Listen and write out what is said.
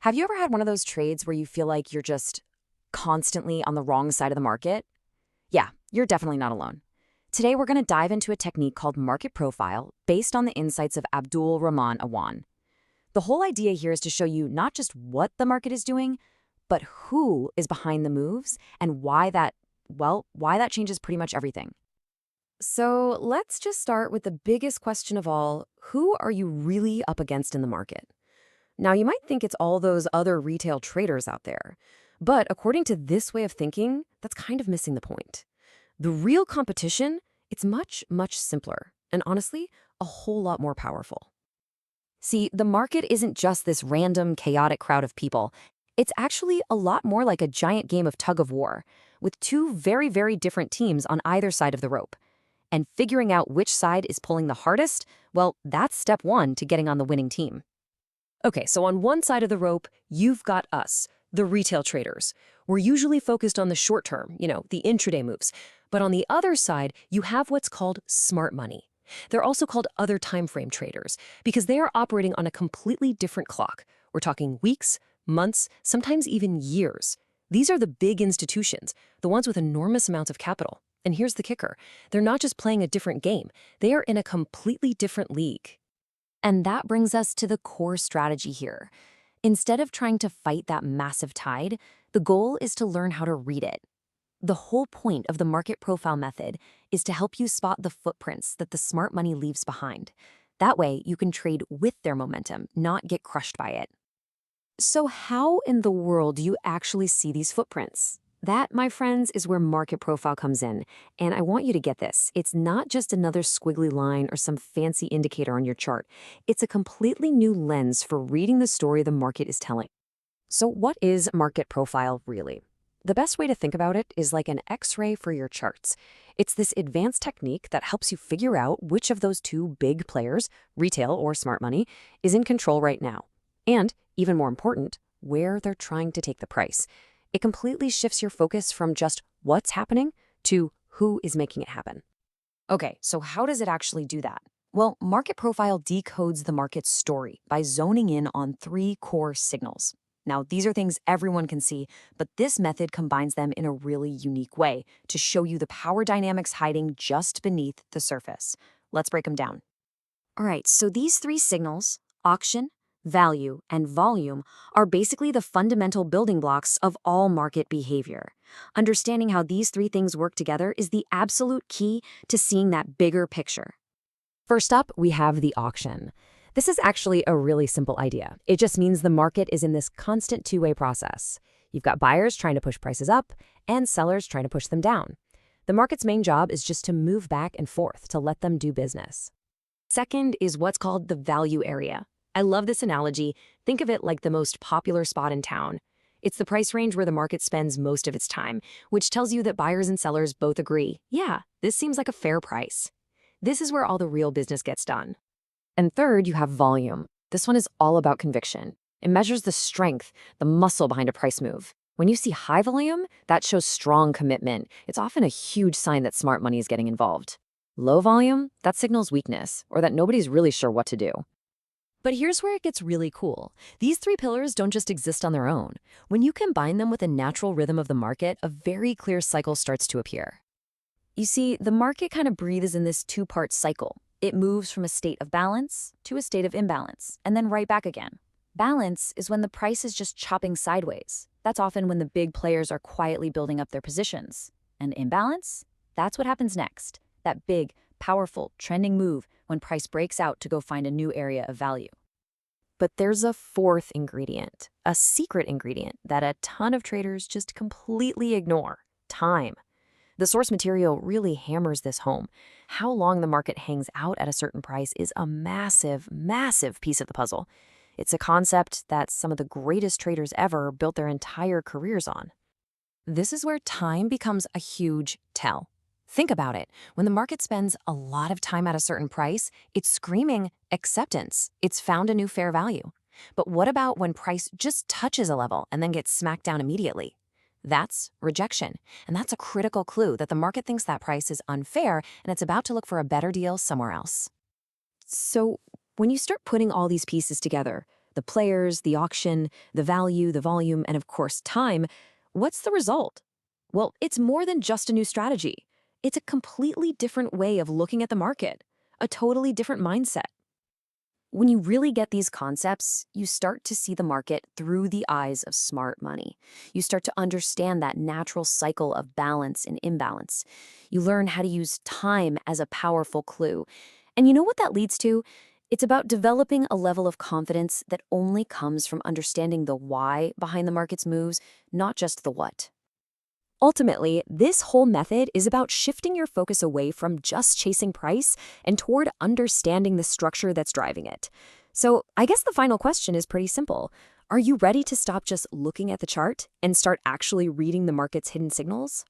Have you ever had one of those trades where you feel like you're just constantly on the wrong side of the market? Yeah, you're definitely not alone. Today, we're going to dive into a technique called market profile based on the insights of Abdul Rahman Awan. The whole idea here is to show you not just what the market is doing, but who is behind the moves and why that changes pretty much everything. So let's just start with the biggest question of all. Who are you really up against in the market? Now, you might think it's all those other retail traders out there, but according to this way of thinking, that's kind of missing the point. The real competition, it's much, much simpler, and honestly, a whole lot more powerful. See, the market isn't just this random, chaotic crowd of people. It's actually a lot more like a giant game of tug of war, with two very, very different teams on either side of the rope. And figuring out which side is pulling the hardest, well, that's step one to getting on the winning team. Okay, so on one side of the rope, you've got us, the retail traders. We're usually focused on the short term, the intraday moves. But on the other side, you have what's called smart money. They're also called other time frame traders because they are operating on a completely different clock. We're talking weeks, months, sometimes even years. These are the big institutions, the ones with enormous amounts of capital. And here's the kicker. They're not just playing a different game. They are in a completely different league. And that brings us to the core strategy here. Instead of trying to fight that massive tide, the goal is to learn how to read it. The whole point of the market profile method is to help you spot the footprints that the smart money leaves behind. That way, you can trade with their momentum, not get crushed by it. So how in the world do you actually see these footprints? That, my friends, is where market profile comes in. And I want you to get this. It's not just another squiggly line or some fancy indicator on your chart. It's a completely new lens for reading the story the market is telling. So what is market profile really? The best way to think about it is like an X-ray for your charts. It's this advanced technique that helps you figure out which of those two big players, retail or smart money, is in control right now. And, even more important, where they're trying to take the price. It completely shifts your focus from just what's happening to who is making it happen. Okay, so how does it actually do that? Well, market profile decodes the market's story by zoning in on three core signals. Now, these are things everyone can see, but this method combines them in a really unique way to show you the power dynamics hiding just beneath the surface. Let's break them down. All right, so these three signals, auction, value, and volume, are basically the fundamental building blocks of all market behavior. Understanding how these three things work together is the absolute key to seeing that bigger picture. First up, we have the auction. This is actually a really simple idea. It just means the market is in this constant two-way process. You've got buyers trying to push prices up and sellers trying to push them down. The market's main job is just to move back and forth to let them do business. Second is what's called the value area. I love this analogy. Think of it like the most popular spot in town. It's the price range where the market spends most of its time, which tells you that buyers and sellers both agree, yeah, this seems like a fair price. This is where all the real business gets done. And third, you have volume. This one is all about conviction. It measures the strength, the muscle behind a price move. When you see high volume, that shows strong commitment. It's often a huge sign that smart money is getting involved. Low volume, that signals weakness, or that nobody's really sure what to do. But here's where it gets really cool. These three pillars don't just exist on their own. When you combine them with a natural rhythm of the market, a very clear cycle starts to appear. You see, the market kind of breathes in this two-part cycle. It moves from a state of balance to a state of imbalance, and then right back again. Balance is when the price is just chopping sideways. That's often when the big players are quietly building up their positions. And imbalance? That's what happens next. That big, powerful, trending move when price breaks out to go find a new area of value. But there's a fourth ingredient, a secret ingredient that a ton of traders just completely ignore: time. The source material really hammers this home. How long the market hangs out at a certain price is a massive, massive piece of the puzzle. It's a concept that some of the greatest traders ever built their entire careers on. This is where time becomes a huge tell. Think about it. When the market spends a lot of time at a certain price, it's screaming acceptance. It's found a new fair value. But what about when price just touches a level and then gets smacked down immediately? That's rejection. And that's a critical clue that the market thinks that price is unfair and it's about to look for a better deal somewhere else. So when you start putting all these pieces together, the players, the auction, the value, the volume, and of course, time, what's the result? Well, it's more than just a new strategy. It's a completely different way of looking at the market, a totally different mindset. When you really get these concepts, you start to see the market through the eyes of smart money. You start to understand that natural cycle of balance and imbalance. You learn how to use time as a powerful clue. And you know what that leads to? It's about developing a level of confidence that only comes from understanding the why behind the market's moves, not just the what. Ultimately, this whole method is about shifting your focus away from just chasing price and toward understanding the structure that's driving it. So, I guess the final question is pretty simple. Are you ready to stop just looking at the chart and start actually reading the market's hidden signals?